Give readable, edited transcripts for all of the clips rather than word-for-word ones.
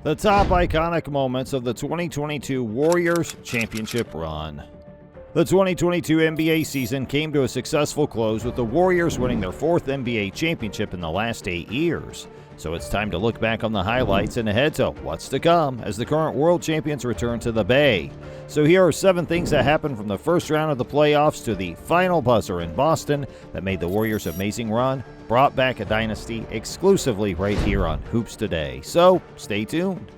The top iconic moments of the 2022 Warriors championship run. The 2022 NBA season came to a successful close with the Warriors winning their fourth NBA championship in the last 8 years. So it's time to look back on the highlights and ahead to what's to come as the current world champions return to the Bay. So here are 7 things that happened from the first round of the playoffs to the final buzzer in Boston that made the Warriors' amazing run, brought back a dynasty exclusively right here on Hoops Today. So stay tuned.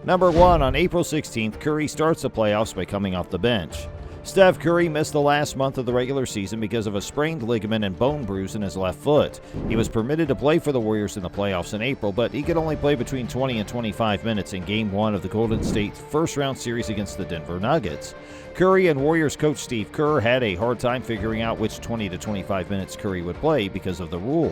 Number 1, on April 16th, Curry starts the playoffs by coming off the bench. Steph Curry missed the last month of the regular season because of a sprained ligament and bone bruise in his left foot. He was permitted to play for the Warriors in the playoffs in April, but he could only play between 20 and 25 minutes in Game 1 of the Golden State first-round series against the Denver Nuggets. Curry and Warriors coach Steve Kerr had a hard time figuring out which 20 to 25 minutes Curry would play because of the rule.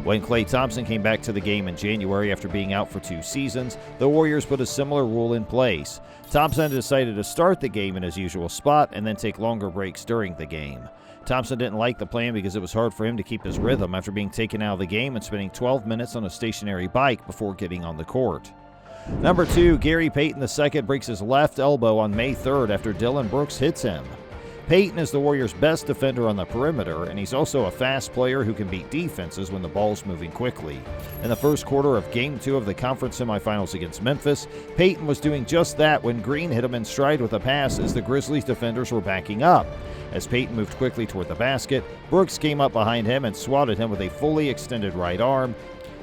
When Klay Thompson came back to the game in January after being out for 2 seasons, the Warriors put a similar rule in place. Thompson decided to start the game in his usual spot and then take longer breaks during the game. Thompson didn't like the plan because it was hard for him to keep his rhythm after being taken out of the game and spending 12 minutes on a stationary bike before getting on the court. Number 2, Gary Payton II breaks his left elbow on May 3rd after Dillon Brooks hits him. Payton is the Warriors' best defender on the perimeter, and he's also a fast player who can beat defenses when the ball's moving quickly. In the first quarter of Game 2 of the conference semifinals against Memphis, Payton was doing just that when Green hit him in stride with a pass as the Grizzlies defenders were backing up. As Payton moved quickly toward the basket, Brooks came up behind him and swatted him with a fully extended right arm,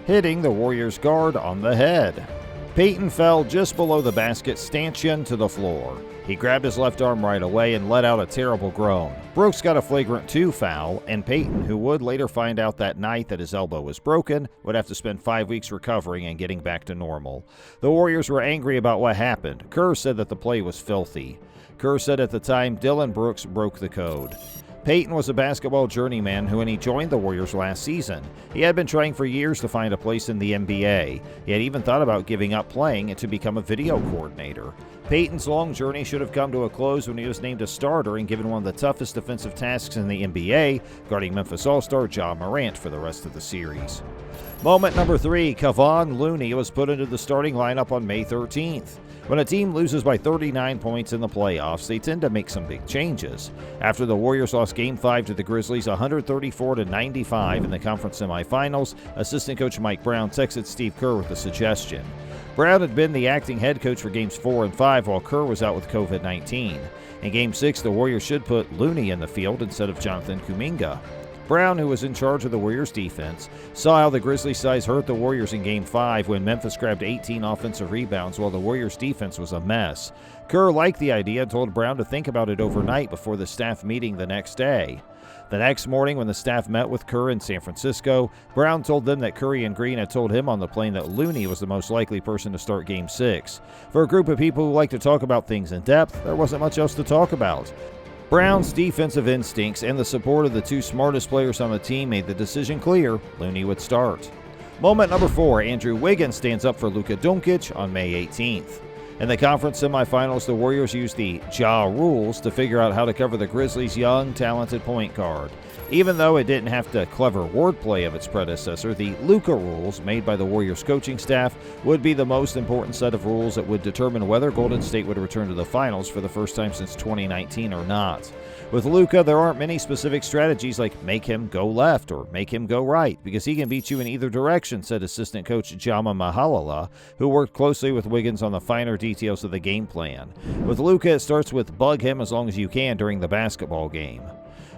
hitting the Warriors guard on the head. Payton fell just below the basket, stanchion to the floor. He grabbed his left arm right away and let out a terrible groan. Brooks got a flagrant 2 foul, and Payton, who would later find out that night that his elbow was broken, would have to spend 5 weeks recovering and getting back to normal. The Warriors were angry about what happened. Kerr said that the play was filthy. Kerr said at the time Dillon Brooks broke the code. Payton was a basketball journeyman when he joined the Warriors last season. He had been trying for years to find a place in the NBA. He had even thought about giving up playing and to become a video coordinator. Payton's long journey should have come to a close when he was named a starter and given one of the toughest defensive tasks in the NBA, guarding Memphis All-Star Ja Morant for the rest of the series. Moment number 3, Kevon Looney was put into the starting lineup on May 13th. When a team loses by 39 points in the playoffs, they tend to make some big changes. After the Warriors lost Game 5 to the Grizzlies 134-95 in the conference semifinals, assistant coach Mike Brown texted Steve Kerr with a suggestion. Brown had been the acting head coach for Games 4 and 5 while Kerr was out with COVID-19. In Game 6, the Warriors should put Looney in the field instead of Jonathan Kuminga. Brown, who was in charge of the Warriors' defense, saw how the Grizzlies' size hurt the Warriors in Game 5 when Memphis grabbed 18 offensive rebounds while the Warriors' defense was a mess. Kerr liked the idea and told Brown to think about it overnight before the staff meeting the next day. The next morning, when the staff met with Kerr in San Francisco, Brown told them that Curry and Green had told him on the plane that Looney was the most likely person to start Game 6. For a group of people who like to talk about things in depth, there wasn't much else to talk about. Brown's defensive instincts and the support of the 2 smartest players on the team made the decision clear: Looney would start. Moment number 4, Andrew Wiggins stands up for Luka Doncic on May 18th. In the conference semifinals, the Warriors used the Ja rules to figure out how to cover the Grizzlies' young, talented point guard. Even though it didn't have the clever wordplay of its predecessor, the Luka rules, made by the Warriors coaching staff, would be the most important set of rules that would determine whether Golden State would return to the finals for the first time since 2019 or not. With Luka, there aren't many specific strategies like make him go left or make him go right, because he can beat you in either direction, said assistant coach Jama Mahalala, who worked closely with Wiggins on the finer details of the game plan. With Luka, it starts with bug him as long as you can during the basketball game.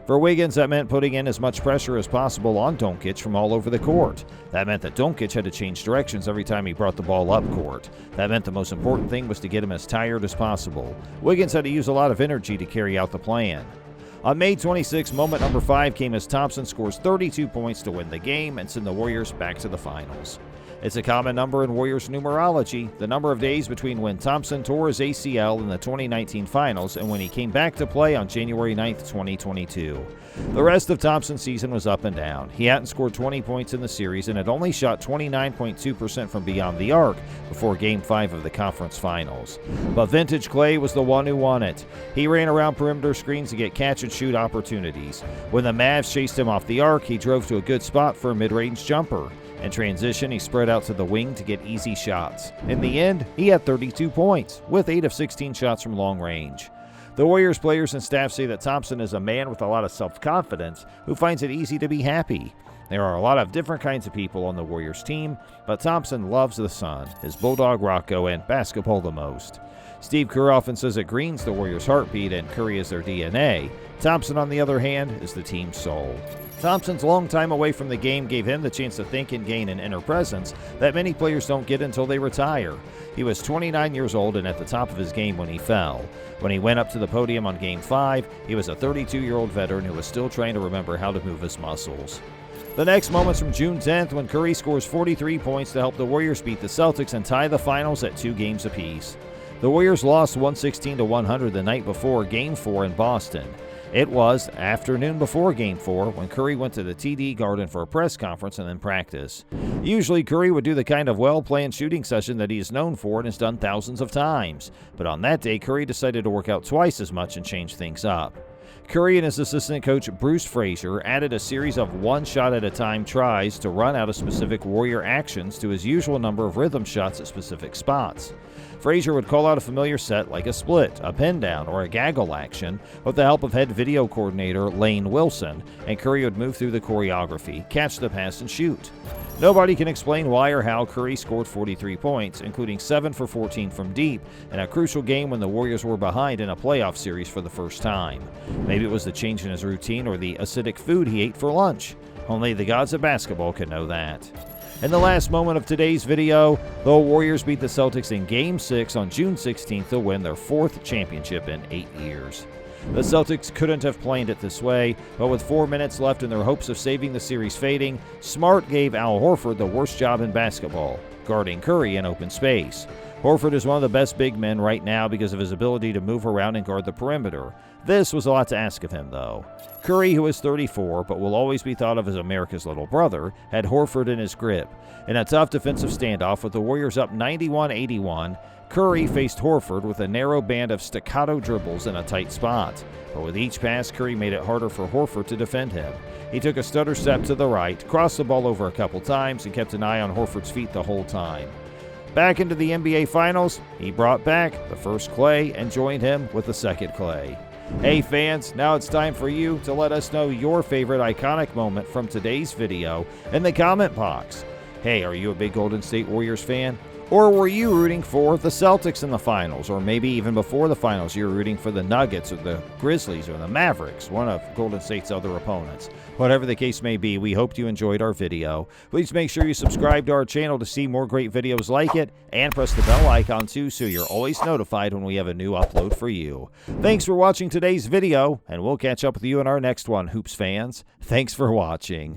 For Wiggins, that meant putting in as much pressure as possible on Doncic from all over the court. That meant that Doncic had to change directions every time he brought the ball up court. That meant the most important thing was to get him as tired as possible. Wiggins had to use a lot of energy to carry out the plan. On May 26, moment number 5 came as Thompson scores 32 points to win the game and send the Warriors back to the finals. It's a common number in Warriors numerology, the number of days between when Thompson tore his ACL in the 2019 finals and when he came back to play on January 9, 2022. The rest of Thompson's season was up and down. He hadn't scored 20 points in the series and had only shot 29.2% from beyond the arc before Game 5 of the conference finals. But Vintage Klay was the one who won it. He ran around perimeter screens to get catch-and-shoot opportunities. When the Mavs chased him off the arc, he drove to a good spot for a mid-range jumper. In transition, he spread out to the wing to get easy shots. In the end, he had 32 points, with 8 of 16 shots from long range. The Warriors players and staff say that Thompson is a man with a lot of self-confidence who finds it easy to be happy. There are a lot of different kinds of people on the Warriors team, but Thompson loves the sun, his bulldog Rocco, and basketball the most. Steve Kerr often says that Green's the Warriors' heartbeat and Curry is their DNA. Thompson, on the other hand, is the team's soul. Thompson's long time away from the game gave him the chance to think and gain an inner presence that many players don't get until they retire. He was 29 years old and at the top of his game when he fell. When he went up to the podium on Game 5, he was a 32-year-old veteran who was still trying to remember how to move his muscles. The next moment's from June 10th when Curry scores 43 points to help the Warriors beat the Celtics and tie the finals at 2 games apiece. The Warriors lost 116-100 the night before Game 4 in Boston. It was afternoon before Game 4 when Curry went to the TD Garden for a press conference and then practice. Usually Curry would do the kind of well-planned shooting session that he is known for and has done thousands of times. But on that day, Curry decided to work out twice as much and change things up. Curry and his assistant coach Bruce Frazier added a series of one-shot-at-a-time tries to run out of specific Warrior actions to his usual number of rhythm shots at specific spots. Frazier would call out a familiar set like a split, a pin down, or a gaggle action with the help of head video coordinator Lane Wilson, and Curry would move through the choreography, catch the pass, and shoot. Nobody can explain why or how Curry scored 43 points, including 7 for 14 from deep, in a crucial game when the Warriors were behind in a playoff series for the first time. Maybe it was the change in his routine or the acidic food he ate for lunch. Only the gods of basketball can know that. In the last moment of today's video, the Warriors beat the Celtics in Game 6 on June 16th to win their 4th championship in 8 years. The Celtics couldn't have planned it this way, but with 4 minutes left in their hopes of saving the series fading, Smart gave Al Horford the worst job in basketball, guarding Curry in open space. Horford is one of the best big men right now because of his ability to move around and guard the perimeter. This was a lot to ask of him, though. Curry, who is 34 but will always be thought of as America's little brother, had Horford in his grip. In a tough defensive standoff with the Warriors up 91-81, Curry faced Horford with a narrow band of staccato dribbles in a tight spot. But with each pass, Curry made it harder for Horford to defend him. He took a stutter step to the right, crossed the ball over a couple times, and kept an eye on Horford's feet the whole time. Back into the NBA Finals, he brought back the first Klay and joined him with the second Klay. Hey fans, now it's time for you to let us know your favorite iconic moment from today's video in the comment box. Hey, are you a big Golden State Warriors fan? Or were you rooting for the Celtics in the finals? Or maybe even before the finals, you were rooting for the Nuggets or the Grizzlies or the Mavericks, one of Golden State's other opponents. Whatever the case may be, we hope you enjoyed our video. Please make sure you subscribe to our channel to see more great videos like it, and press the bell icon too so you're always notified when we have a new upload for you. Thanks for watching today's video, and we'll catch up with you in our next one, Hoops fans. Thanks for watching.